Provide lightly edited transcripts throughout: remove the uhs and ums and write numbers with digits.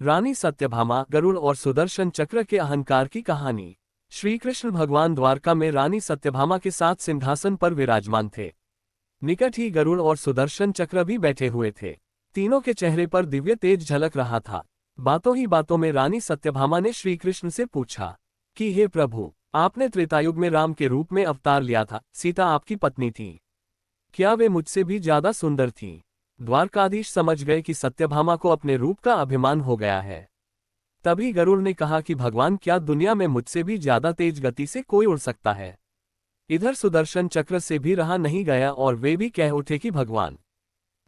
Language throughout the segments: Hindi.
रानी सत्यभामा, गरुड़ और सुदर्शन चक्र के अहंकार की कहानी। श्री कृष्ण भगवान द्वारका में रानी सत्यभामा के साथ सिंहासन पर विराजमान थे। निकट ही गरुड़ और सुदर्शन चक्र भी बैठे हुए थे। तीनों के चेहरे पर दिव्य तेज झलक रहा था। बातों ही बातों में रानी सत्यभामा ने श्री कृष्ण से पूछा कि हे प्रभु, आपने त्रेतायुग में राम के रूप में अवतार लिया था, सीता आपकी पत्नी थी, क्या वे मुझसे भी ज्यादा सुंदर थीं? द्वारकाधीश समझ गए कि सत्यभामा को अपने रूप का अभिमान हो गया है। तभी गरुड़ ने कहा कि भगवान, क्या दुनिया में मुझसे भी ज्यादा तेज गति से कोई उड़ सकता है? इधर सुदर्शन चक्र से भी रहा नहीं गया और वे भी कह उठे कि भगवान,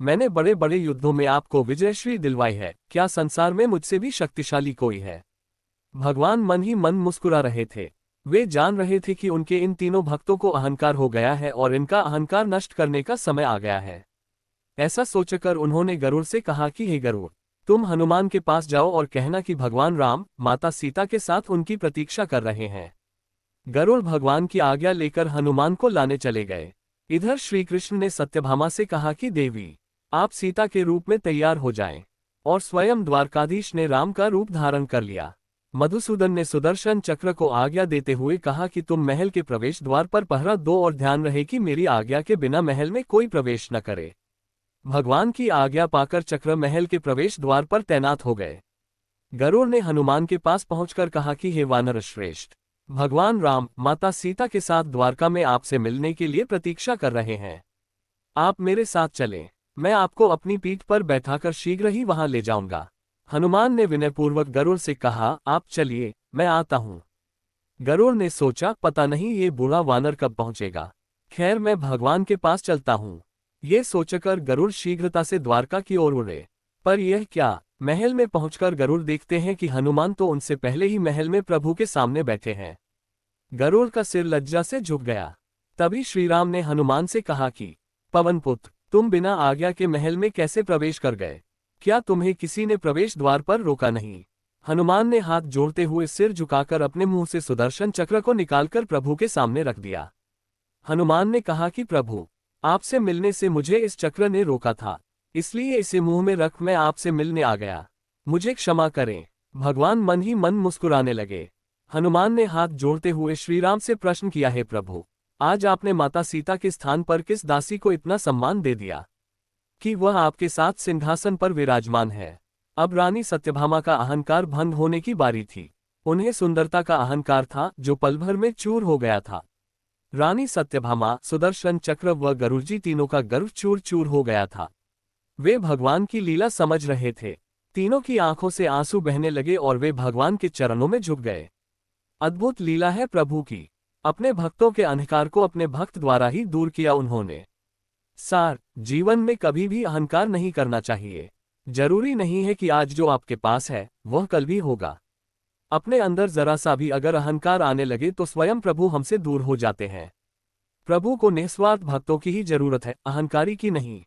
मैंने बड़े बड़े युद्धों में आपको विजयश्री दिलवाई है, क्या संसार में मुझसे भी शक्तिशाली कोई है? भगवान मन ही मन मुस्कुरा रहे थे। वे जान रहे थे कि उनके इन तीनों भक्तों को अहंकार हो गया है और इनका अहंकार नष्ट करने का समय आ गया है। ऐसा सोचकर उन्होंने गरुड़ से कहा कि हे गरुड़, तुम हनुमान के पास जाओ और कहना कि भगवान राम माता सीता के साथ उनकी प्रतीक्षा कर रहे हैं। गरुड़ भगवान की आज्ञा लेकर हनुमान को लाने चले गए। इधर श्री कृष्ण ने सत्यभामा से कहा कि देवी, आप सीता के रूप में तैयार हो जाएं। और स्वयं द्वारकाधीश ने राम का रूप धारण कर लिया। मधुसूदन ने सुदर्शन चक्र को आज्ञा देते हुए कहा कि तुम महल के प्रवेश द्वार पर पहरा दो और ध्यान रहे कि मेरी आज्ञा के बिना महल में कोई प्रवेश न करे। भगवान की आज्ञा पाकर चक्र महल के प्रवेश द्वार पर तैनात हो गए। गरुड़ ने हनुमान के पास पहुंचकर कहा कि हे वानर श्रेष्ठ, भगवान राम माता सीता के साथ द्वारका में आपसे मिलने के लिए प्रतीक्षा कर रहे हैं। आप मेरे साथ चलें, मैं आपको अपनी पीठ पर बैठाकर शीघ्र ही वहां ले जाऊंगा। हनुमान ने विनयपूर्वक गरुड़ से कहा, आप चलिए, मैं आता हूं। गरुड़ ने सोचा, पता नहीं ये बूढ़ा वानर कब पहुंचेगा, खैर मैं भगवान के पास चलता हूं। ये सोचकर गरुड़ शीघ्रता से द्वारका की ओर उड़े। पर यह क्या, महल में पहुंचकर गरुड़ देखते हैं कि हनुमान तो उनसे पहले ही महल में प्रभु के सामने बैठे हैं। गरुड़ का सिर लज्जा से झुक गया। तभी श्रीराम ने हनुमान से कहा कि पवनपुत्र, तुम बिना आज्ञा के महल में कैसे प्रवेश कर गए? क्या तुम्हें किसी ने प्रवेश द्वार पर रोका नहीं? हनुमान ने हाथ जोड़ते हुए सिर झुकाकर अपने मुंह से सुदर्शन चक्र को निकालकर प्रभु के सामने रख दिया। हनुमान ने कहा कि प्रभु, आपसे मिलने से मुझे इस चक्र ने रोका था, इसलिए इसे मुंह में रख मैं आपसे मिलने आ गया, मुझे क्षमा करें। भगवान मन ही मन मुस्कुराने लगे। हनुमान ने हाथ जोड़ते हुए श्रीराम से प्रश्न किया, हे प्रभु, आज आपने माता सीता के स्थान पर किस दासी को इतना सम्मान दे दिया कि वह आपके साथ सिंहासन पर विराजमान है? अब रानी सत्यभामा का अहंकार भंग होने की बारी थी। उन्हें सुंदरता का अहंकार था जो पल भर में चूर हो गया था। रानी सत्यभामा, सुदर्शन चक्र व गरुड़जी तीनों का गर्व चूर चूर हो गया था। वे भगवान की लीला समझ रहे थे। तीनों की आंखों से आंसू बहने लगे और वे भगवान के चरणों में झुक गए। अद्भुत लीला है प्रभु की। अपने भक्तों के अहंकार को अपने भक्त द्वारा ही दूर किया उन्होंने। सार, जीवन में कभी भी अहंकार नहीं करना चाहिए। जरूरी नहीं है कि आज जो आपके पास है वह कल भी होगा। अपने अंदर जरा सा भी अगर अहंकार आने लगे तो स्वयं प्रभु हमसे दूर हो जाते हैं। प्रभु को निस्वार्थ भक्तों की ही जरूरत है, अहंकारी की नहीं।